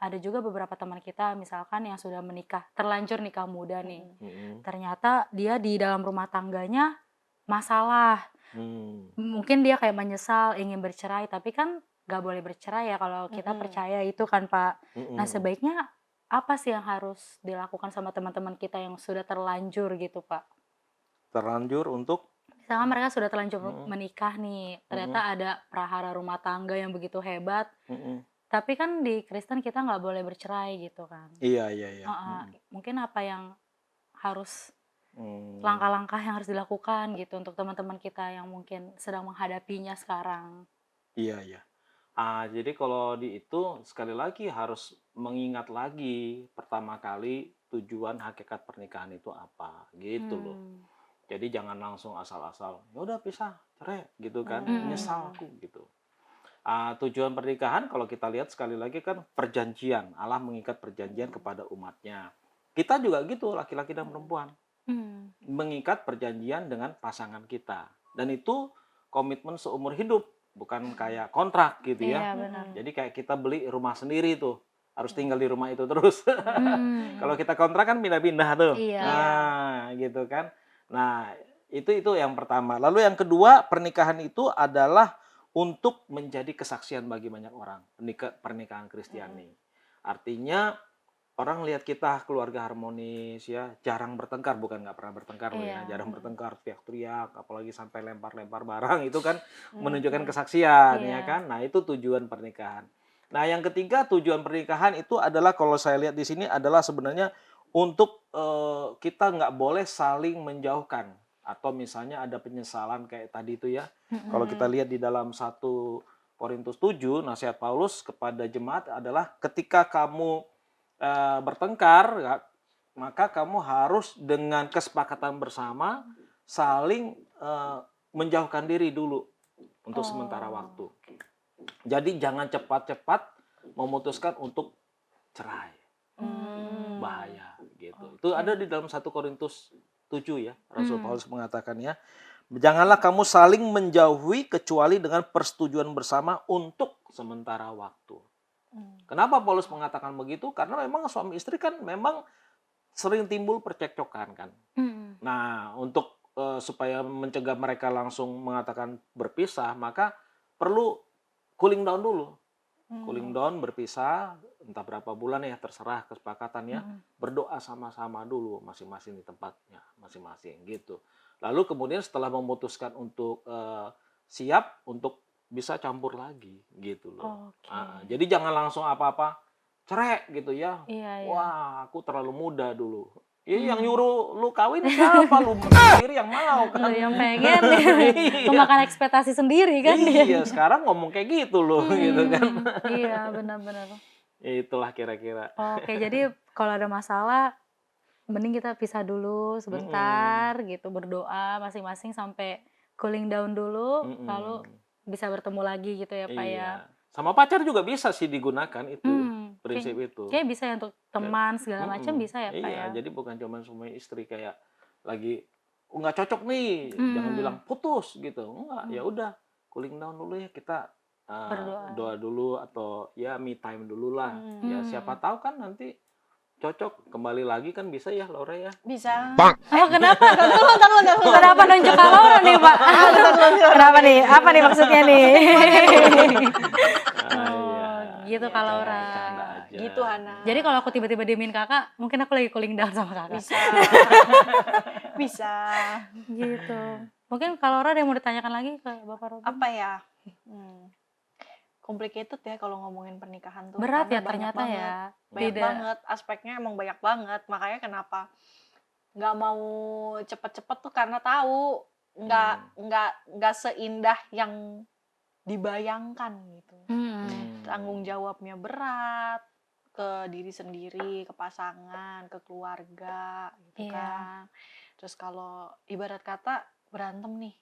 Ada juga beberapa teman kita misalkan yang sudah menikah, terlanjur nikah muda nih. Mhm. Ternyata dia di dalam rumah tangganya masalah. Mmm. Mungkin dia kayak menyesal ingin bercerai, tapi kan nggak boleh bercerai ya kalau kita Mhm. percaya itu kan, Pak. Mhm Nah, mhm. sebaiknya apa sih yang harus dilakukan sama teman-teman kita yang sudah terlanjur gitu, Pak? Terlanjur untuk Misalkan mereka sudah terlanjur mhm menikah nih, ternyata mhm ada prahara rumah tangga yang begitu hebat, mhm. tapi kan di Kristen kita nggak boleh bercerai gitu kan. Iya iya iya. Heeh, Mhm. mungkin apa yang harus Mmm. langkah-langkah yang harus dilakukan gitu untuk teman-teman kita yang mungkin sedang menghadapinya sekarang? Iya iya. Jadi kalau di itu sekali lagi harus mengingat lagi pertama kali tujuan hakikat pernikahan itu apa, gitu loh. Mmm. Jadi jangan langsung asal-asal, "Ya udah pisah, cerai," gitu kan, Mhm. "Menyesal aku," gitu. Tujuan pernikahan kalau kita lihat sekali lagi kan perjanjian, Allah mengikat perjanjian kepada umatnya. Kita juga gitu, laki-laki dan perempuan, Mmm. mengikat perjanjian dengan pasangan kita. Dan itu komitmen seumur hidup, bukan kayak kontrak gitu ya. Iya benar. Mhm. Jadi kayak kita beli rumah sendiri tuh, harus tinggal di rumah itu terus. Kalau Mhm. kita kontrak kan pindah-pindah tuh. Iya. Iya. Gitu kan. Nah, itu yang pertama. Lalu yang kedua, pernikahan itu adalah untuk menjadi kesaksian bagi banyak orang, pernikahan Kristiani. Artinya orang lihat kita keluarga harmonis ya, jarang bertengkar, bukan nggak pernah bertengkar loh ya, Iya. jarang bertengkar, teriak-teriak, apalagi sampai lempar-lempar barang, itu kan menunjukkan Mhm. kesaksian ya Iya. kan. Nah, itu tujuan pernikahan. Nah, yang ketiga tujuan pernikahan itu adalah kalau saya lihat di sini adalah sebenarnya untuk kita nggak boleh saling menjauhkan atau misalnya ada penyesalan kayak tadi itu ya. Kalau Mhm. kita lihat di dalam 1 Korintus 7 nasihat Paulus kepada jemaat adalah ketika kamu bertengkar, ya, maka kamu harus dengan kesepakatan bersama saling menjauhkan diri dulu untuk sementara Oh. waktu. Jadi jangan cepat-cepat memutuskan untuk cerai. Mmm. Bahaya gitu. Itu Oke. ada di dalam 1 Korintus 7 ya. Rasul Mmm. Paulus mengatakannya, janganlah kamu saling menjauhi kecuali dengan persetujuan bersama untuk sementara waktu. Mmm. Kenapa Paulus mengatakan begitu? Karena memang suami istri kan memang sering timbul percekcokan kan. Mhm. Nah, untuk supaya mencegah mereka langsung mengatakan berpisah, maka perlu cooling down dulu. Cooling Mmm. down, berpisah, entah berapa bulan ya, terserah kesepakatannya. Mhm. Berdoa sama-sama dulu masing-masing di tempatnya, masing-masing gitu. Lalu kemudian setelah memutuskan untuk siap untuk bisa campur lagi gitu loh. Oke. Jadi jangan langsung apa-apa cerai gitu ya. Iya iya. Wah, aku terlalu muda dulu. Yang Mmm. nyuruh lu kawin siapa? Lu sendiri yang mau Lu kan? yang pengen Iya. memakan ekspektasi sendiri kan dia. Iya, sekarang ngomong kayak gitu loh gitu kan. Mhm. Iya, benar benar. Itulah kira-kira. Oke, jadi kalau ada masalah mending kita pisah dulu Mhm. sebentar gitu, berdoa masing-masing sampai cooling down dulu, lalu Mhm. bisa bertemu lagi gitu ya, Pak, ya? Iya. Sama pacar juga bisa sih digunakan itu, prinsip itu. Kayaknya bisa ya untuk Kan teman segala macam bisa ya, Pak, iya, ya? jadi bukan cuma suami istri kayak lagi, "Oh, nggak cocok nih," jangan bilang Mhm. putus gitu, enggak, ya Mmm. udah cooling down dulu ya kita, Berdoa. doa dulu atau ya me time dulu lah. Mmm. Ya siapa Mmm. tahu kan nanti cocok, kembali lagi kan bisa ya Laura ya. Bisa. Oh, kenapa? Entar dulu. Kenapa nunjuk Kak Laura nih, Pak? Kenapa nih? Apa nih maksudnya nih? Iya, Oh, gitu Kak Laura. canda aja. Gitu, Hana. Jadi kalau aku tiba-tiba diemin Kakak, mungkin aku lagi cooling down sama Kakak. Bisa. Bisa. Gitu. Mungkin Kak Laura ada yang mau ditanyakan lagi ke Bapak Robin? Apa ya? Complicated ya kalau ngomongin pernikahan tuh. Berat karena ya ternyata ya. Banyak Tidak. banget, aspeknya emang banyak banget. Makanya kenapa nggak mau cepet-cepet tuh karena tahu nggak seindah yang dibayangkan gitu. Tanggung jawabnya berat ke diri sendiri, ke pasangan, ke keluarga gitu Iya. kan. Terus kalau ibarat kata berantem nih,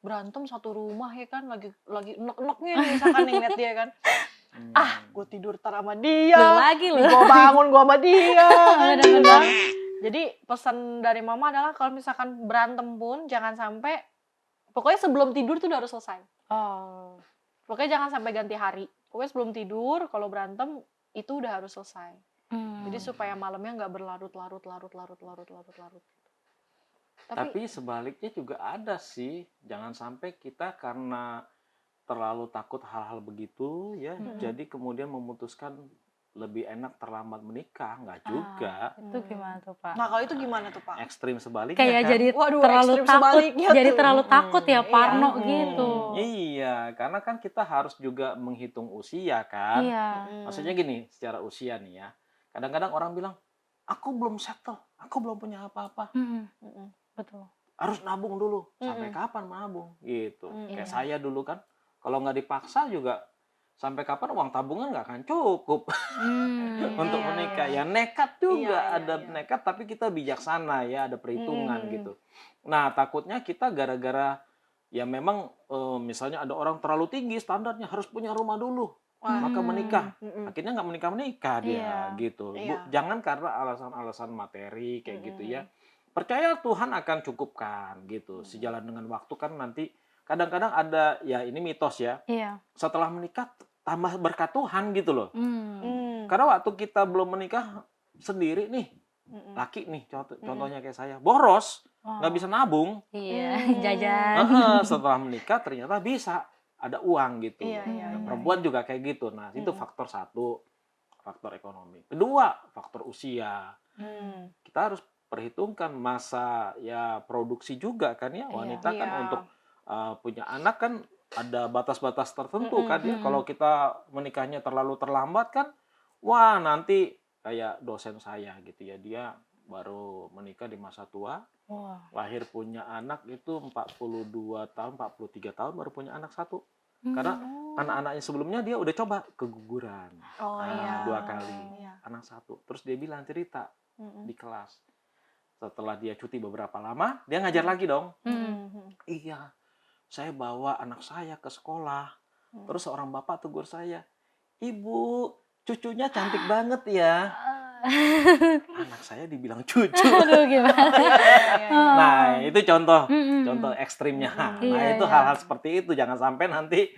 berantem satu rumah ya kan, lagi enek-eneknya nih misalkan nih ngeliat dia kan. Gue tidur tar sama Lu dia, lagi lu. gue bangun gue sama dia. Bener-bener. Jadi pesan dari mama adalah kalau misalkan berantem pun jangan sampai, pokoknya sebelum tidur tuh udah harus selesai. Oh. Pokoknya jangan sampai ganti hari. Pokoknya sebelum tidur kalau berantem itu udah harus selesai. Jadi supaya malamnya nggak berlarut-larut. Tapi sebaliknya juga ada sih. Jangan sampai kita karena terlalu takut hal-hal begitu ya, jadi kemudian memutuskan lebih enak terlambat menikah, nggak juga. Itu gimana tuh Pak? Nah kalau itu gimana tuh Pak? Ekstrim sebaliknya Kayak kan. jadi Waduh, terlalu ekstrim takut, sebaliknya jadi tuh. terlalu takut ya, parno Iya. gitu. Iya, karena kan kita harus juga menghitung usia kan. Iya. Maksudnya gini, secara usia nih ya. Kadang-kadang orang bilang, aku belum settle, aku belum punya apa-apa. Betul. Harus nabung dulu. Sampai kapan nabung? Gitu. Kayak Iya. saya dulu kan, kalau nggak dipaksa juga sampai kapan uang tabungan nggak akan cukup untuk Iya, menikah. iya. Ya nekat juga, Iya, ada iya. nekat tapi kita bijaksana ya, ada perhitungan gitu. Nah takutnya kita gara-gara ya memang misalnya ada orang terlalu tinggi standarnya harus punya rumah dulu, maka menikah. Akhirnya nggak menikah dia Iya. gitu. Iya. Jangan karena alasan-alasan materi kayak gitu ya. Percaya Tuhan akan cukupkan gitu. Sejalan dengan waktu kan nanti kadang-kadang ada ya ini mitos ya. Iya. Setelah menikah tambah berkat Tuhan gitu loh. Hmm. Karena waktu kita belum menikah sendiri nih, laki nih contohnya kayak saya, boros, nggak bisa nabung. Iya, jajan. Setelah menikah ternyata bisa ada uang gitu. Iya, iya, Nah, iya, perempuan juga kayak gitu. Nah itu faktor satu, faktor ekonomi. Kedua, faktor usia. Kita harus perhitungkan masa ya produksi juga kan ya, wanita kan Iya. untuk punya anak kan ada batas-batas tertentu kan ya. Kalau kita menikahnya terlalu terlambat kan, wah nanti kayak dosen saya gitu ya, dia baru menikah di masa tua, Wah. lahir punya anak itu 42 tahun, 43 tahun baru punya anak satu. Karena anak-anaknya sebelumnya dia udah coba keguguran. Oh iya. 2 kali, Iya. anak satu. Terus dia bilang cerita di kelas. Setelah dia cuti beberapa lama, dia ngajar lagi dong. Iya, saya bawa anak saya ke sekolah. Terus seorang bapak tegur saya, "Ibu, cucunya cantik banget ya." Anak saya dibilang cucu. Aduh gimana? Nah, itu contoh ekstrimnya. Nah, Iya, itu iya. hal-hal seperti itu. Jangan sampai nanti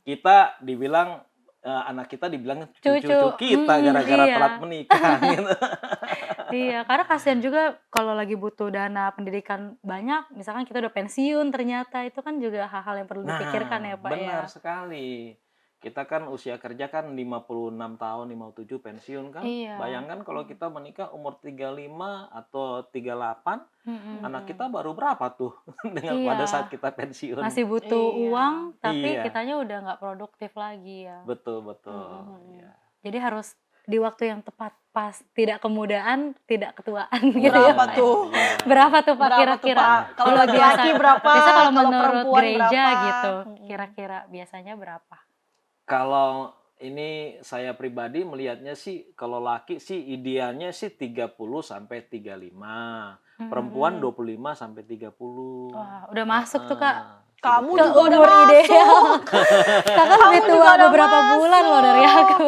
kita dibilang, anak kita dibilang cucu Cucu. kita gara-gara Iya. telat menikah gitu. Iya, karena kasihan juga kalau lagi butuh dana pendidikan banyak, misalkan kita udah pensiun ternyata, itu kan juga hal-hal yang perlu dipikirkan ya Pak ya. Benar sekali. Kita kan usia kerja kan 56 tahun, 57 pensiun kan. Iya. Bayangkan kalau kita menikah umur 35 atau 38, anak kita baru berapa tuh dengan Iya. pada saat kita pensiun. Masih butuh Iya. uang, tapi Iya. kitanya udah nggak produktif lagi ya. Betul. Iya. Jadi harus di waktu yang tepat, pas tidak kemudaan, tidak ketuaan gitu ya. Berapa Pak. tuh? Berapa tuh Pak Berapa tuh, kira-kira? Pak? Kalau Kalau laki-laki berapa? biasa kalau Kalau menurut perempuan gereja berapa? gitu, kira-kira biasanya berapa? Kalau ini saya pribadi melihatnya sih, kalau laki sih idealnya sih 30 sampai 35. Perempuan 25 sampai 30. Wah, udah masuk tuh Kak. Kamu Ke juga udah umur masuk. ideal. Kakak lebih juga tua udah beberapa masuk. bulan loh dari aku.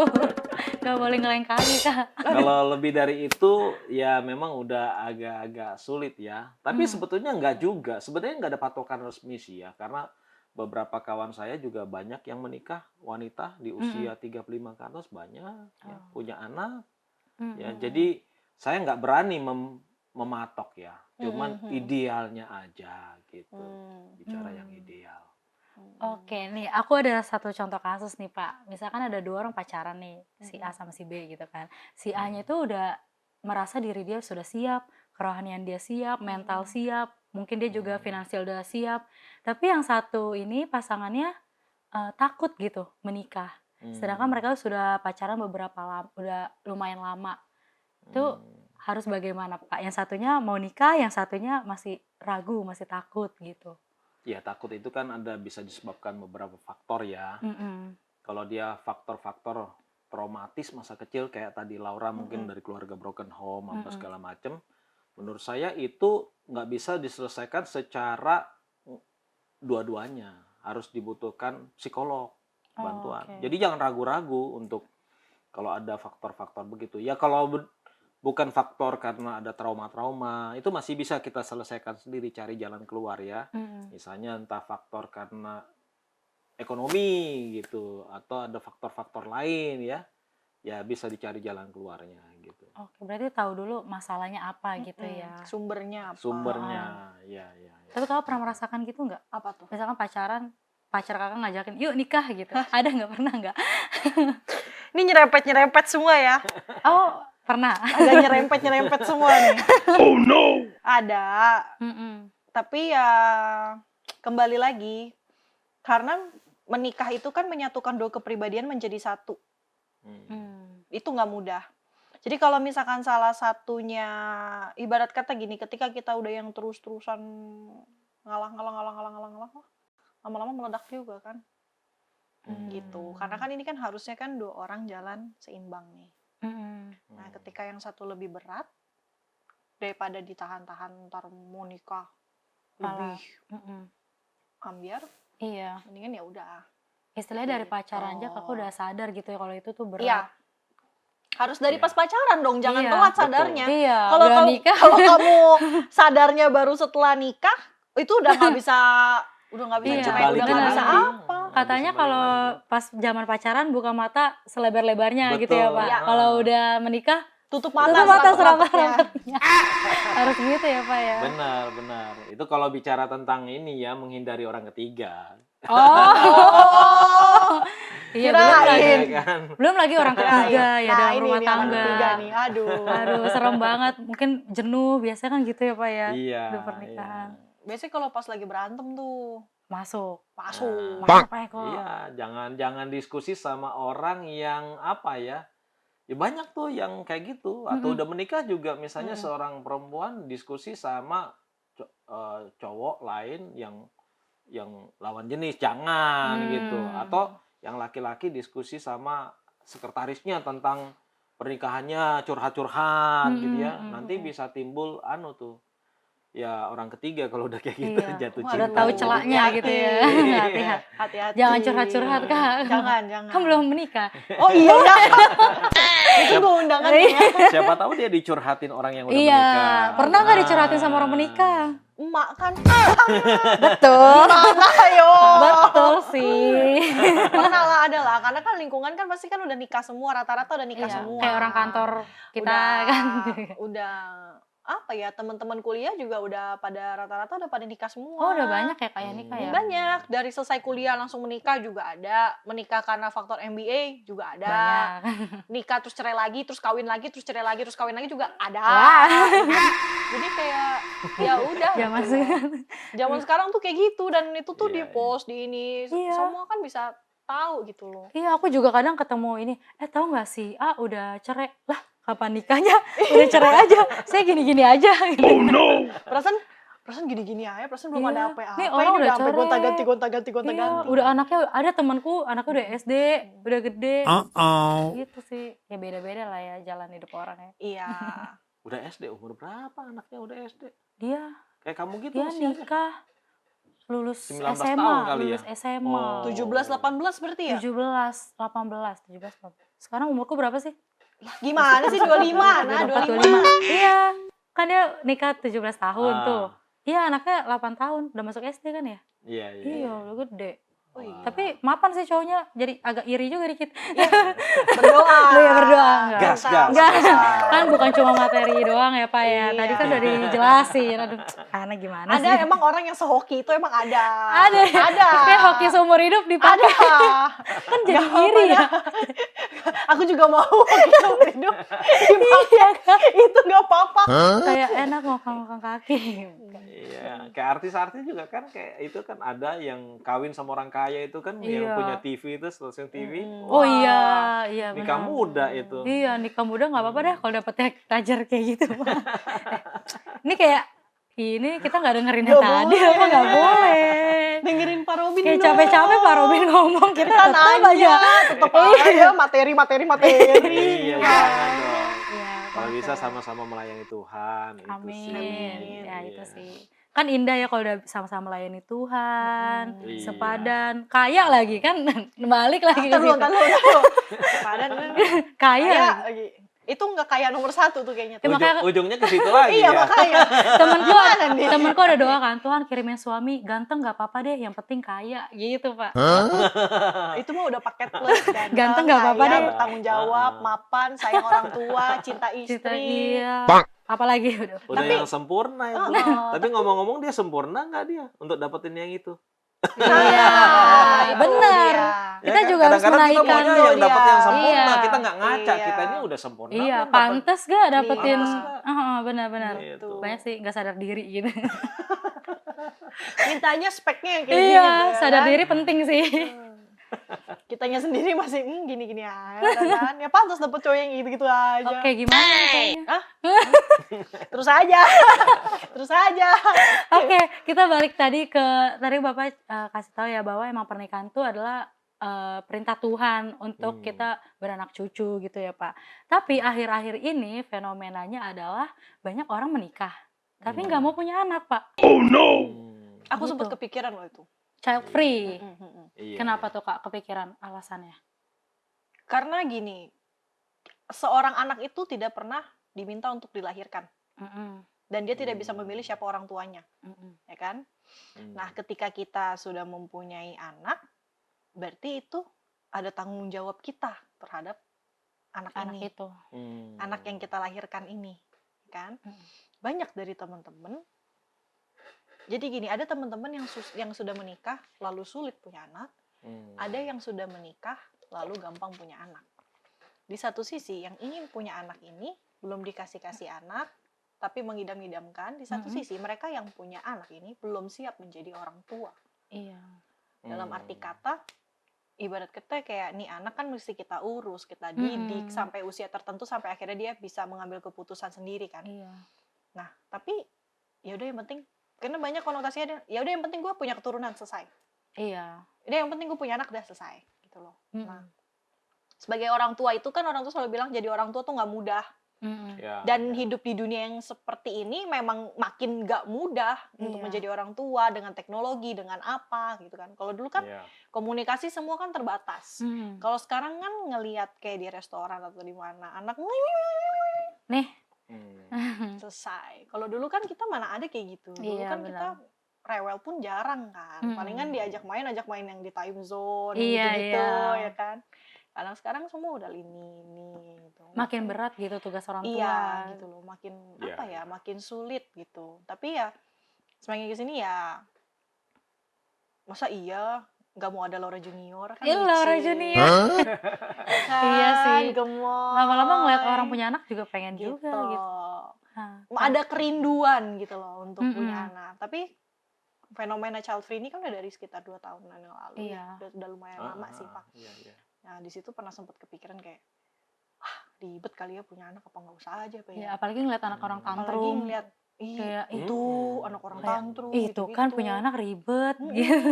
Gak boleh ngelengkahi Kak. Kalau lebih dari itu ya memang udah agak-agak sulit ya. Tapi sebetulnya enggak juga. Sebenarnya enggak ada patokan resmi sih ya. Karena beberapa kawan saya juga banyak yang menikah wanita di usia 35 ke atas banyak ya, punya anak. Ya, jadi saya nggak berani mematok ya. Cuman idealnya aja gitu. Bicara yang ideal. Oke, nih aku ada satu contoh kasus nih Pak. Misalkan ada dua orang pacaran nih, si A sama si B gitu kan. Si A-nya itu udah merasa diri dia sudah siap, kerohanian dia siap, mental siap, mungkin dia juga finansial udah siap. Tapi yang satu ini pasangannya takut gitu menikah. Sedangkan mereka sudah pacaran udah lumayan lama. Itu harus bagaimana Pak? Yang satunya mau nikah, yang satunya masih ragu, masih takut gitu. Ya takut itu kan ada bisa disebabkan beberapa faktor ya. Kalau dia faktor-faktor traumatis masa kecil kayak tadi Laura mungkin dari keluarga broken home apa segala macem, menurut saya itu nggak bisa diselesaikan secara dua-duanya, harus dibutuhkan psikolog. bantuan. Oke. Jadi jangan ragu-ragu untuk kalau ada faktor-faktor begitu. Ya kalau bukan faktor karena ada trauma-trauma, itu masih bisa kita selesaikan sendiri, cari jalan keluar ya. Misalnya entah faktor karena ekonomi gitu, atau ada faktor-faktor lain ya. Ya bisa dicari jalan keluarnya gitu. Oke, berarti tahu dulu masalahnya apa gitu ya. Sumbernya apa? Sumbernya, ya. Tapi kakak pernah merasakan gitu nggak? Apa tuh? Misalkan pacar kakak ngajakin, yuk nikah gitu. Ada nggak, pernah nggak? Ini nyerempet semua ya. Oh, pernah. Agak nyerempet semua nih. Oh no. Ada, Mm-mm. tapi ya kembali lagi, karena menikah itu kan menyatukan dua kepribadian menjadi satu. Itu nggak mudah. Jadi kalau misalkan salah satunya, ibarat kata gini, ketika kita udah yang terus-terusan ngalah, lama-lama meledak juga kan. Gitu. Karena kan ini kan harusnya kan dua orang jalan seimbang nih. Nah, ketika yang satu lebih berat, daripada ditahan-tahan ntar mau nikah lebih ambiar, Iya. mendingan ya udah. Istilahnya dari Gitu. pacaran aja kakak udah sadar gitu ya kalau itu tuh berat. Iya. Harus dari Iya. pas pacaran dong, jangan Iya, telat betul. sadarnya. Iya, Kalau udah nikah. kalau kamu sadarnya baru setelah nikah, itu udah nggak bisa Iya, cerai, udah nggak benar. bisa Lagi. apa. Katanya kalau pas zaman pacaran buka mata selebar-lebarnya gitu ya, Betul. Pak. Iya. Kalau udah menikah Tutup mata, tutup mata serapat-rapatnya. serapat-rapatnya. Harus gitu ya, Pak ya. Benar. Itu kalau bicara tentang ini ya, menghindari orang ketiga. Oh. Iya, belum Kirain. lagi. Ya kan? Belum lagi orang ketiga ya Nah, dalam ini rumah nih orang tangga. ketiga nih, aduh. Aduh, serem banget. Mungkin jenuh, biasanya kan gitu ya, Pak ya. Iya. Di pernikahan. Biasanya kalau pas lagi berantem tuh Masuk. masuk. Masuk, Pak Eko. Iya, jangan diskusi sama orang yang apa ya. Ya banyak tuh yang kayak gitu, atau udah menikah juga misalnya seorang perempuan diskusi sama cowok lain yang lawan jenis, jangan gitu. Atau yang laki-laki diskusi sama sekretarisnya tentang pernikahannya, curhat-curhat gitu ya. Nanti bisa timbul tuh. Ya orang ketiga kalau udah kayak gitu Iya. jatuh Wah, cinta. Udah tahu Hati-hati. celaknya gitu ya. Iya. Hati-hati. Hati-hati. Jangan curhat-curhat, Kak. Jangan. Kan belum menikah. Oh iya ya. Itu gue undangannya ya. Siapa tahu dia dicurhatin orang yang udah Iya. menikah. Pernah nggak dicurhatin sama orang menikah? Emak kan. Betul. Mana ayo. Betul sih. Pernah lah, ada lah. Karena kan lingkungan kan pasti kan udah nikah semua. Rata-rata udah nikah Iya, semua. kayak orang kantor kita udah, kan. Udah apa ya, teman-teman kuliah juga udah pada rata-rata udah pada nikah semua. Oh, udah banyak ya kayak nikah ya? Banyak. Dari selesai kuliah langsung menikah juga ada. Menikah karena faktor MBA juga ada. Banyak. Nikah terus cerai lagi, terus kawin lagi, terus cerai lagi, terus kawin lagi juga ada. Wah. Jadi kayak ya udah. Zaman gitu. Zaman sekarang tuh kayak gitu, dan itu tuh Iya, di post di ini Iya. semua kan bisa tahu gitu loh. Iya, aku juga kadang ketemu ini, tahu nggak sih, udah cerai. Lah, kapan nikahnya? Udah cerai aja. Saya gini-gini aja. Gitu. Oh no. Perasaan gini-gini aja, perasaan belum Iya. ada apa-apa. Nih, Ini orang udah sampai cerai. gonta-ganti. Iya, udah anaknya, ada temanku, anaknya udah SD, udah gede. Gitu sih. Ya beda-beda lah ya jalan hidup orang ya. Iya. Udah SD, umur berapa anaknya udah SD? Dia Kayak kamu gitu dia usianya? nikah lulus 19 SMA, tahun kali ya? lulus SMA. Oh. 17-18 berarti ya? 17, 18, 17, 18. Sekarang umurku berapa sih? Gimana sih 25? Nah, 25. Iya, kan dia nikah 17 tahun Ah. tuh. Iya, anaknya 8 tahun, udah masuk SD kan ya? Iya. Iya, udah gede. Oh iya. Tapi mapan sih cowoknya, jadi agak iri juga dikit. Berdoa. Lu ya berdoa enggak? Gas. Enggak. Kan bukan cuma materi doang ya, Pak ya. Tadi Iya. kan udah dijelasin. Aduh, karena gimana sih? Ada emang orang yang sehoki itu emang ada. Ada. Ada. Kayak hoki seumur hidup dipakai. Ada. Kan jadi Gak apa-apa iri ya. dah. Aku juga mau hoki seumur hidup. Iya kan? Itu gak apa-apa. Kayak enak ngokang-ngokang kaki. Iya, kayak artis-artis juga kan kayak itu kan ada yang kawin sama orang kaya itu kan yang Iya. punya TV itu stasiun TV. Oh Wah, iya, iya nikah benar. muda itu. Iya, nikah muda nggak apa-apa dah kalau dapetnya tajar kayak gitu. Ini kayak ini kita nggak dengerin yang Nggak tadi boleh. apa nggak boleh. Dengerin Pak Robin Kayak dong. capek-capek Pak Robin ngomong kita Kita tetap aja. nanya, tetap aja materi. Iya, jangan dong. Iya, Kalau maaf bisa ya. sama-sama melayani Tuhan. Itu Amin. sih. Ya Iya. itu sih. Kan indah ya kalau udah sama-sama melayani Tuhan, Iya. sepadan, kaya lagi kan, balik lagi ke Tahu, situ. tahu. Padan Kaya kaya lagi. lagi. Itu nggak kaya nomor 1 tuh kayaknya. Ya, makanya Ujungnya ke situ lagi Iya ya. makanya. temenku Gimana nih? temenku ada doa kan, Tuhan kirimin suami ganteng nggak apa-apa deh, yang penting kaya gitu Pak. Itu mah udah paket plus Ganteng nggak apa-apa kaya, deh. bertanggung jawab, mapan, sayang orang tua, cinta Cita istri. iya. Apalagi udah. Udah Tapi- yang sempurna itu. Heeh, Tapi ngomong-ngomong dia sempurna nggak dia untuk dapetin yang itu? Iya, itu benar. dia. Kita kan? juga harus Kadang-kadang kita menaikkan maunya tuh yang dapat dia. yang sempurna, Iya. kita nggak ngaca, Iya. kita ini udah sempurna. Iya, belum dapet? pantes gak dapetin. Pantes nggak? Benar-benar. Gitu. Banyak sih nggak sadar diri gitu. Mintanya speknya yang kayak Iya, gitu ya sadar kan? diri penting sih. Kitanya sendiri masih gini-gini aja kan. Ya pantas dapet cowok yang gitu-gitu aja. Oke, gimana nih kayaknya? Terus aja. Terus aja. Oke, kita balik tadi Bapak kasih tahu ya bahwa emang pernikahan itu adalah perintah Tuhan untuk kita beranak cucu gitu ya Pak. Tapi akhir-akhir ini fenomenanya adalah banyak orang menikah, tapi nggak mau punya anak Pak. Aku Gitu. sempat kepikiran loh itu. Child free. Iya. Kenapa tuh Kak kepikiran alasannya? Karena gini, seorang anak itu tidak pernah diminta untuk dilahirkan. Mm-mm, Dan dia tidak bisa memilih siapa orang tuanya. mm-mm. Ya kan? Nah, ketika kita sudah mempunyai anak, berarti itu ada tanggung jawab kita terhadap anak Anak ini. itu. Anak yang kita lahirkan ini. Kan? Banyak dari teman-teman. Jadi gini, ada teman-teman yang sudah menikah lalu sulit punya anak. Ada yang sudah menikah lalu gampang punya anak. Di satu sisi yang ingin punya anak ini belum dikasih anak, tapi mengidam-idamkan. Di satu sisi mereka yang punya anak ini belum siap menjadi orang tua. Iya. Dalam arti kata, ibarat kata kayak nih anak kan mesti kita urus, kita didik sampai usia tertentu sampai akhirnya dia bisa mengambil keputusan sendiri kan. Iya. Nah, tapi ya udah yang penting, karena banyak konotasinya, ya udah yang penting gue punya keturunan selesai. Iya. Udah yang penting gue punya anak udah selesai gitu loh. Mm-mm. Nah, sebagai orang tua itu kan orang tua selalu bilang jadi orang tua tuh nggak mudah. Mm-mm. Ya, Dan hidup di dunia yang seperti ini memang makin nggak mudah untuk Iya. menjadi orang tua dengan teknologi, dengan apa gitu kan. Kalau dulu kan Iya. komunikasi semua kan terbatas. Mm. Kalau sekarang kan ngelihat kayak di restoran atau di mana anak Nih. selesai. Kalau dulu kan kita mana ada kayak gitu. Dulu Iya, kan benar. kita rewel pun jarang kan. Palingan diajak main yang di time zone Iya, gitu-gitu iya. ya kan. Karena sekarang semua udah lini gitu. Makin berat gitu tugas orang tua. Iya gitu loh, makin Iya, apa ya, makin sulit gitu. Tapi ya semakin kesini ya masa iya nggak mau ada Laura Junior kan? Iya, Laura licin. Junior. Kan, Iya sih. gemoy. Lama-lama ngeliat orang punya anak juga pengen gitu. juga gitu. Nah, Ada kerinduan gitu loh untuk Mm-mm. punya anak. Tapi fenomena child free ini kan udah dari sekitar 2 tahunan yang lalu. Iya. Ya. Udah lumayan lama sih Pak. Iya, iya. Nah di situ pernah sempat kepikiran kayak, ribet kali ya punya anak apa nggak usah aja Pak ya ya. apalagi ngeliat anak orang Apalagi tantrum. ngeliat Kayak, itu anak orang kayak, tantrum. itu kan gitu-gitu. punya anak ribet Mm-mm. gitu.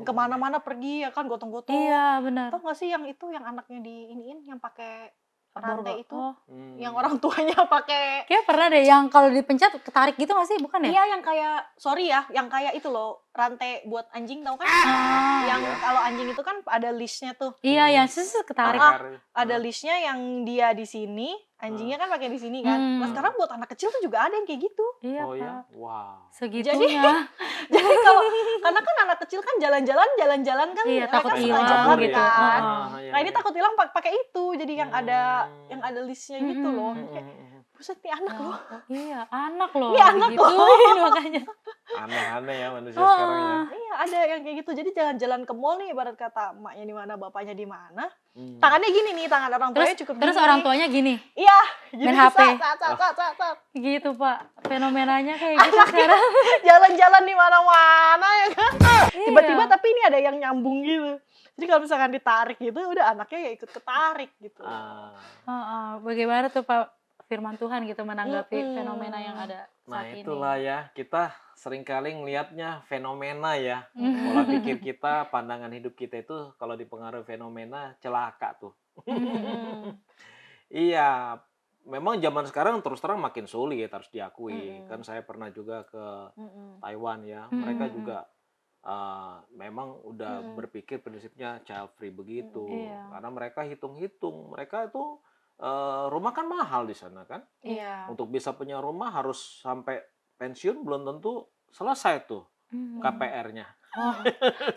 Kemana-mana pergi ya kan gotong-gotong. Iya benar. Tau nggak sih yang itu yang anaknya di iniin yang pakai rantai itu, Oh. yang orang tuanya pakai. Kayak pernah deh yang kalau dipencet ketarik gitu nggak sih? Bukan ya? Iya yang kayak sorry ya, yang kayak itu loh rantai buat anjing tau kan? Yang Iya. kalau anjing itu kan ada leashnya tuh, Iya, yang ketarik. ada leashnya yang dia di sini, anjingnya kan pakai di sini kan. Nah sekarang buat anak kecil tuh juga ada yang kayak gitu. Iya, Oh ya, Pak. wow. Segitunya. Jadi kalau karena kan anak kecil kan jalan-jalan kan Iya, mereka takut suka hilang jalan gitu. kan. Heeh. Nah ini takut hilang pakai itu, jadi yang ada leashnya gitu loh. Kayak, buset nih anak loh. Iya, anak loh. Iya, anak loh. digituin makanya. Aneh-aneh ya manusia sekarang ya. Iya ada yang kayak gitu. Jadi jalan-jalan ke mall nih, ibarat kata emaknya di mana, bapaknya di mana. Tangannya gini nih, tangan orang tuanya cukup Terus gini. orang tuanya gini, Iya, gini, main HP. sat. gitu Pak. Fenomenanya kayak gitu sekarang. Jalan-jalan di mana-mana ya kan. Iya. Tiba-tiba tapi ini ada yang nyambung gitu. Jadi kalau misalkan ditarik gitu, udah anaknya ya ikut ketarik gitu. Heeh, bagaimana tuh Pak firman Tuhan gitu menanggapi fenomena yang ada Nah saat ini? itulah ya, kita seringkali ngelihatnya fenomena ya. Pola pikir kita, pandangan hidup kita itu kalau dipengaruhi fenomena celaka tuh. Iya, memang zaman sekarang terus terang makin sulit harus diakui. Mm-mm. Kan saya pernah juga ke Mm-mm. Taiwan ya, mereka Mm-mm. juga memang udah Mm-mm. berpikir prinsipnya child free begitu, Iya. karena mereka hitung-hitung, mereka itu rumah kan mahal di sana kan, Iya. untuk bisa punya rumah harus sampai pensiun belum tentu selesai tuh Hmm. KPR-nya. Oh,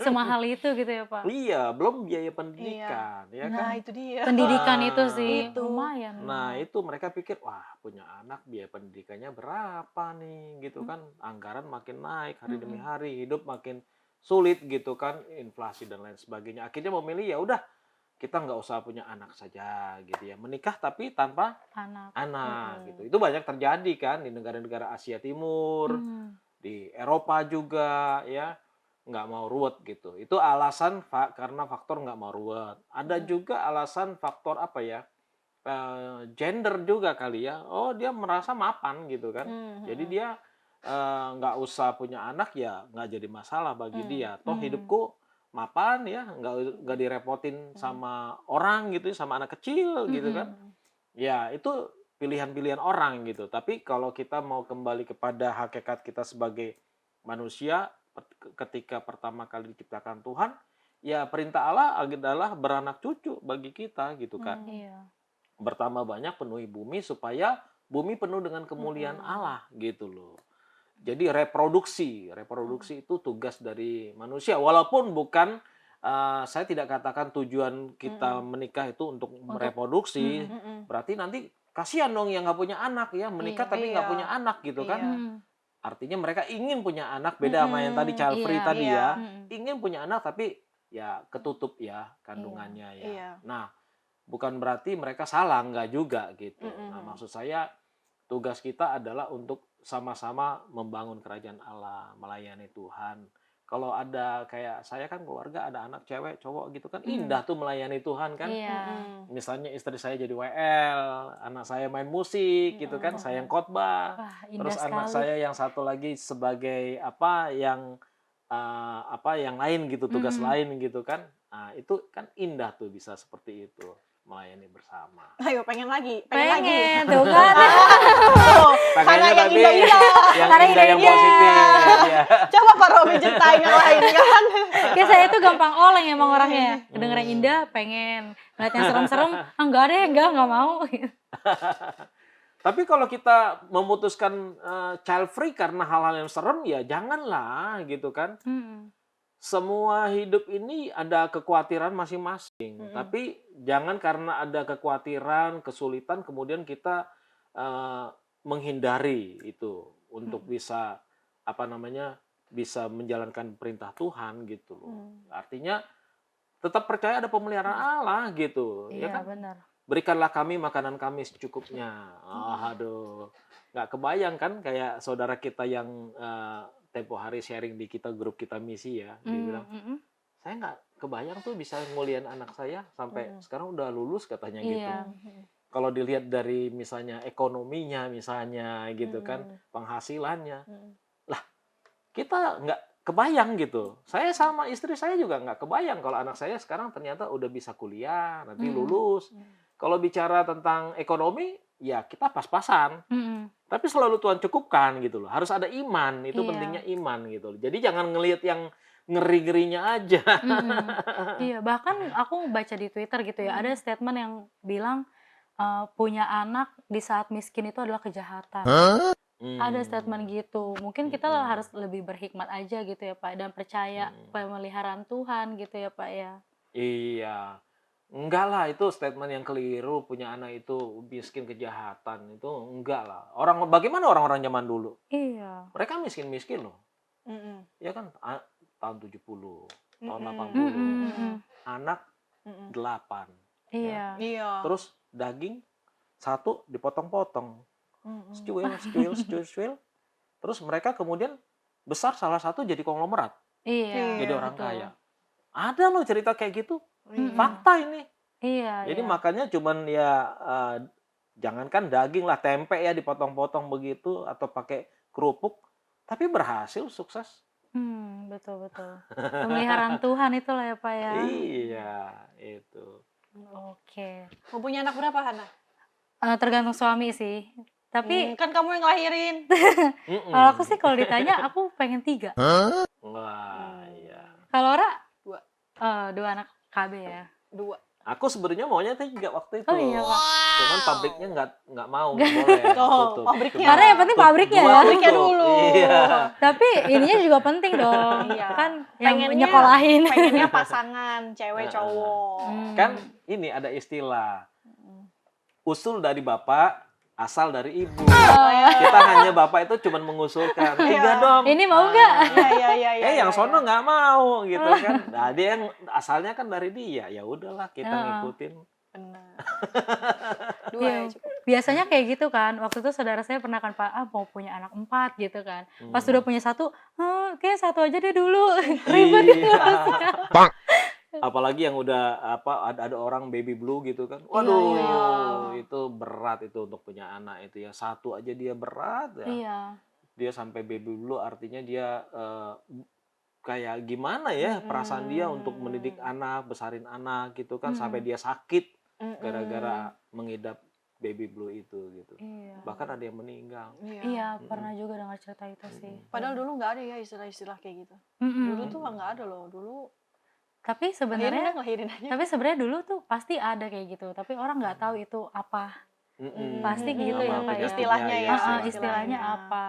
semahal itu gitu ya Pak? Iya, belum biaya Iya. pendidikan, ya Nah, kan? itu dia. Pendidikan itu Ah, sih Itu. lumayan Nah, mahal. itu mereka pikir, wah punya anak biaya pendidikannya berapa nih, gitu kan? Anggaran makin naik hari demi Mm-mm. hari, hidup makin sulit gitu kan, inflasi dan lain sebagainya. Akhirnya memilih ya udah kita nggak usah punya anak saja gitu ya, menikah tapi tanpa Anak. anak gitu. Mm-mm. Itu banyak terjadi kan di negara-negara Asia Timur, Hmm. di Eropa juga ya, nggak mau ruwet gitu. Itu alasan karena faktor nggak mau ruwet. Ada Mm-mm. juga alasan faktor apa ya? Gender juga kali ya. Oh, dia merasa mapan gitu kan. Jadi Mm-mm. dia nggak usah punya anak ya nggak jadi masalah bagi Mm. dia. Toh Hmm. hidupku mapan ya, nggak direpotin sama orang gitu, sama anak kecil gitu kan. Mm-mm. Ya, itu pilihan-pilihan orang gitu. Tapi kalau kita mau kembali kepada hakikat kita sebagai manusia, ketika pertama kali diciptakan Tuhan, ya perintah Allah adalah beranak cucu bagi kita gitu kan. Mm. Iya. Bertambah banyak penuhi bumi supaya bumi penuh dengan kemuliaan Mm-mm. Allah gitu loh. Jadi reproduksi Mm. itu tugas dari manusia. Walaupun bukan, saya tidak katakan tujuan kita Mm-mm. menikah itu untuk Untuk mereproduksi. Mm-mm. Berarti nanti kasihan dong yang nggak punya anak ya, menikah iya. tapi nggak Iya. punya anak gitu kan. Iya. Hmm. Artinya mereka ingin punya anak, beda sama yang tadi Mm-mm. child free Iya. tadi Iya. ya. Mm-mm. Ingin punya anak tapi ya ketutup ya Iya. kandungannya ya. Iya. Nah, bukan berarti mereka salah, nggak juga gitu. Nah, Mm-mm. maksud saya tugas kita adalah untuk sama-sama membangun kerajaan Allah, melayani Tuhan. Kalau ada kayak saya kan keluarga ada anak cewek, cowok gitu kan Hmm. indah tuh melayani Tuhan kan. Iya. Mm-mm. Misalnya istri saya jadi WL, anak saya main musik gitu kan, Mm-mm. saya yang khotbah. Wah, Terus indah anak sekali. saya yang satu lagi sebagai apa yang lain gitu, tugas Mm-mm. lain gitu kan. Nah, itu kan indah tuh bisa seperti itu, melayani bersama. Ayo, pengen lagi. Pengen lagi. Pengen, tuh kan. Tuh, karena Pengennya yang tapi indah-indah. yang Karena indah yang indah-indah. positif ya. Coba Pak Romi ceritain yang lain kan. Kayak saya tuh gampang oleng emang orangnya. Kedengeran Hmm. indah, pengen. Ngeliat yang serem-serem, enggak deh, enggak mau. Tapi kalau kita memutuskan child free karena hal-hal yang serem ya janganlah gitu kan. Mm-mm. Semua hidup ini ada kekhawatiran masing-masing. Mm-mm. Tapi jangan karena ada kekhawatiran, kesulitan kemudian kita menghindari itu untuk bisa bisa menjalankan perintah Tuhan gitu loh. Artinya tetap percaya ada pemeliharaan Allah gitu, ya Iya, kan? benar. Berikanlah kami makanan kami secukupnya. Aduh, nggak kebayang kan kayak saudara kita yang tempo hari sharing di grup kita misi ya, dia bilang, Mm-mm. saya nggak kebayang tuh bisa nguliain anak saya sampai sekarang udah lulus katanya gitu. Iya. Kalau dilihat dari misalnya ekonominya misalnya gitu kan, Mm-mm. penghasilannya, Mm-mm. kita nggak kebayang gitu. Saya sama istri saya juga nggak kebayang kalau anak saya sekarang ternyata udah bisa kuliah, nanti lulus. Kalau bicara tentang ekonomi, ya kita pas-pasan. Mm-mm. Tapi selalu Tuhan cukupkan gitu loh. Harus ada iman, itu Iya. pentingnya iman gitu loh. Jadi jangan ngelihat yang ngeri-ngerinya aja. Mm-mm. Iya, bahkan aku baca di Twitter gitu ya, ada statement yang bilang punya anak di saat miskin itu adalah kejahatan. Ada statement gitu. Mungkin kita harus lebih berhikmat aja gitu ya Pak, dan percaya pemeliharaan Tuhan gitu ya Pak ya. Iya. Enggak lah, itu statement yang keliru, punya anak itu miskin kejahatan. Itu enggak lah. Bagaimana orang-orang zaman dulu? Iya. Mereka miskin-miskin loh. Mm-mm. Ya kan tahun 70, tahun Mm-mm. 80. Mm-mm. Anak Mm-mm. 8. Iya. Iya. Terus daging satu dipotong-potong. Mm-mm. Secuil. Terus mereka kemudian besar salah satu jadi konglomerat. Iya. Jadi orang betul. kaya. Ada loh cerita kayak gitu. Mm-mm. Fakta ini. Iya. Jadi iya. makanya cuman ya jangankan daging lah, tempe ya dipotong-potong begitu atau pakai kerupuk, tapi berhasil sukses. Betul. Pemeliharaan Tuhan itulah ya Pak ya. Iya, itu. Oke. Mau punya anak berapa, Hana? Tergantung suami sih. Tapi Kan kamu yang ngelahirin. kalau aku sih kalau ditanya aku pengen 3. Wah, iya. Kalau Ra? 2. 2 anak KB ya. 2. Aku sebenarnya maunya 3 waktu itu. Oh iya, Pak. Cuman pabriknya nggak mau, nggak boleh. Oh, tutup. pabriknya. Karena yang penting pabriknya Dua ya. Pabriknya tutup. dulu. Iya. Tapi ininya juga penting dong. Iya. Kan yang Pengennya- nyekolahin. Pengennya pasangan cewek cowok. Kan ini ada istilah usul dari bapak, asal dari ibu. Kita hanya bapak itu cuma mengusulkan. 3 dong. Ini mau nggak? Iya. Yang sono nggak mau gitu kan. Nah, dia yang asalnya kan dari dia. Ya udahlah kita ngikutin. Benar. 2 Iya. ya cukup. Biasanya kayak gitu kan. Waktu itu saudara saya pernah kan Pak, mau punya anak 4 gitu kan. Pas sudah punya 1, kayak 1 aja deh dulu. Ribet Iya. ngurusnya. Apalagi yang udah ada orang baby blue gitu kan. Waduh, Iya. itu berat itu untuk punya anak itu ya. 1 aja dia berat ya. Iya. Dia sampai baby blue artinya dia kayak gimana ya perasaan dia untuk mendidik anak, besarin anak gitu kan sampai dia sakit gara-gara mengidap baby blue itu gitu. Iya. Bahkan ada yang meninggal. Iya, pernah juga dengar cerita itu sih. Padahal dulu nggak ada ya istilah-istilah kayak gitu. Mm-mm. Dulu tuh nggak ada loh. Dulu Tapi sebenarnya lahirin aja. Tapi sebenarnya dulu tuh pasti ada kayak gitu, tapi orang nggak tahu itu apa. Pasti gitu ya, Pak, ya. Istilahnya ya. Istilahnya istilahnya. apa.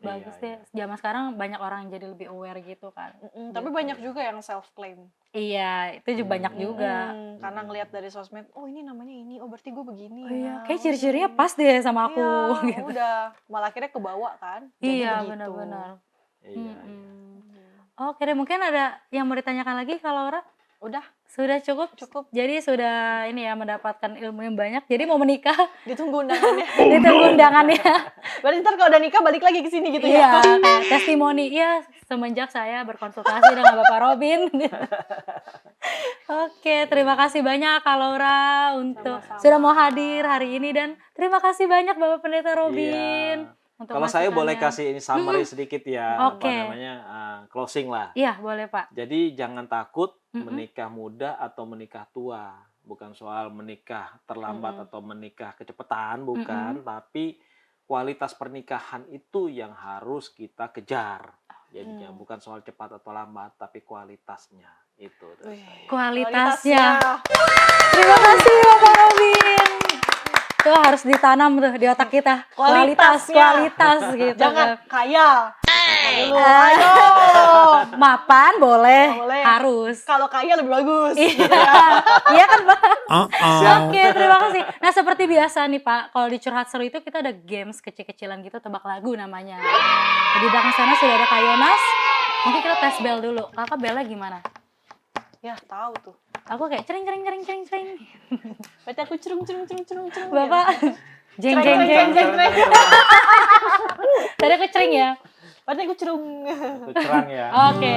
Bagus Iya, deh. Zaman sekarang banyak orang yang jadi lebih aware gitu kan. Tapi banyak juga yang self claim. Iya, itu juga banyak juga. Karena ngelihat dari sosmed, oh ini namanya ini, oh berarti gue begini. Oh iya, ya. kayak ciri-cirinya pas deh sama aku Iya, gitu. udah malah akhirnya kebawa kan. Jadi Iya, begitu. benar-benar. Iya. Oke deh, mungkin ada yang mau ditanyakan lagi kalau Laura? Udah Sudah cukup? cukup, Jadi sudah ini ya mendapatkan ilmu yang banyak. Jadi mau menikah, ditunggu undangannya. ditunggu undangannya. Berarti ntar kalau udah nikah balik lagi ke sini gitu Iya, ya. kayak testimoni. Iya, semenjak saya berkonsultasi dengan Bapak Robin. Oke, terima kasih banyak Kak Laura untuk Sama-sama. sudah mau hadir hari ini dan terima kasih banyak Bapak Pendeta Robin. Iya. Untuk Kalau saya boleh masukannya. kasih ini summary sedikit ya, Oke. apa namanya closing lah. Iya, boleh Pak. Jadi jangan takut menikah muda atau menikah tua. Bukan soal menikah terlambat atau menikah kecepatan, bukan. Tapi kualitas pernikahan itu yang harus kita kejar. Jadinya bukan soal cepat atau lambat, tapi kualitasnya itu. dari saya. Kualitasnya. Terima kasih Bapak Robin. Itu harus ditanam tuh di otak kita. Kualitas gitu. Jangan kaya. Dulu, Ah. ayo. Mapan boleh, Boleh. harus. Kalau kaya lebih bagus. Iya kan Pak? Oke, terima kasih. Nah seperti biasa nih Pak, kalau di Curhat Seru itu kita ada games kecil-kecilan gitu, tebak lagu namanya. Di belakang sana sudah ada Kak Yonas. Mungkin kita tes bel dulu. Kakak belnya gimana? Ya tahu tuh. Aku kayak cering. Berarti aku cerung. Bapak jeng. Cereng. Tadi aku cering ya. Berarti aku cerung. Itu cerang ya. Oke.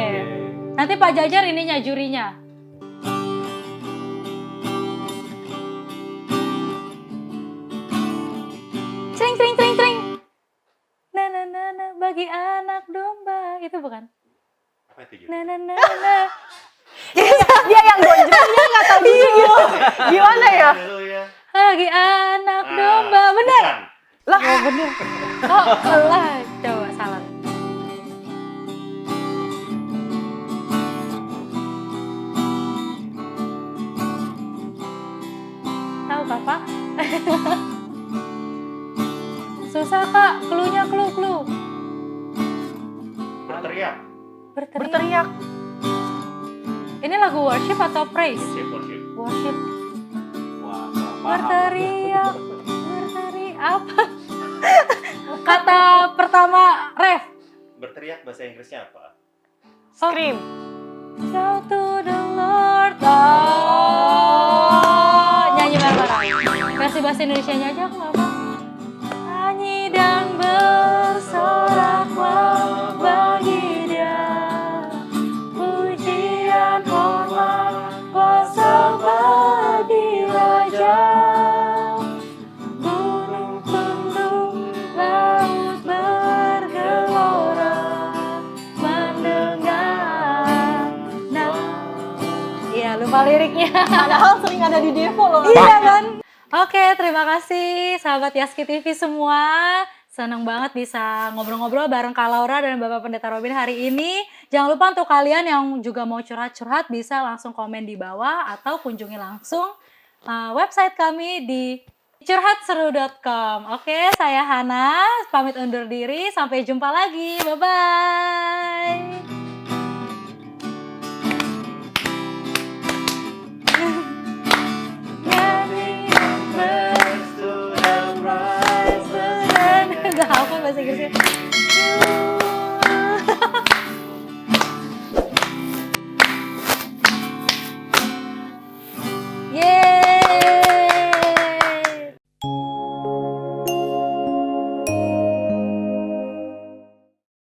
Nanti Pak Jajar ininya jurinya. Cering. Na bagi anak domba. Itu bukan? Apa itu Na. Dia yang gonjangnya nggak tahu dulu. Gimana ya? Haleluya. Bagi anak domba. Benar. Bukan. Lah, Oh bener. Oh lah. Coba salah. Tahu Bapak? Susah Kak, clue-nya clue. Berteriak. berteriak. Ini lagu worship atau praise? Worship. Worship. Wah, nggak paham. Berteriak apa? Kata pertama ref. Berteriak bahasa Inggrisnya apa? Scream. Shout to the Lord. Oh, nyanyi bareng-bareng. Versi bahasa Indonesianya aja aku nggak apa. Nyanyi dan bersorak bagi Dia. Pujian hormat kuasa bagi Raja. Gunung tunduk, laut bergelora, mendengar. Nah, iya lupa liriknya. Padahal sering ada di Devo loh. Iya kan? Oke, terima kasih sahabat Yaski TV semua. Senang banget bisa ngobrol-ngobrol bareng Kak Laura dan Bapak Pendeta Robin hari ini. Jangan lupa untuk kalian yang juga mau curhat-curhat bisa langsung komen di bawah atau kunjungi langsung website kami di curhatseru.com. Oke, saya Hana, pamit undur diri. Sampai jumpa lagi. Bye-bye. Gak hafal bahasa Inggrisnya.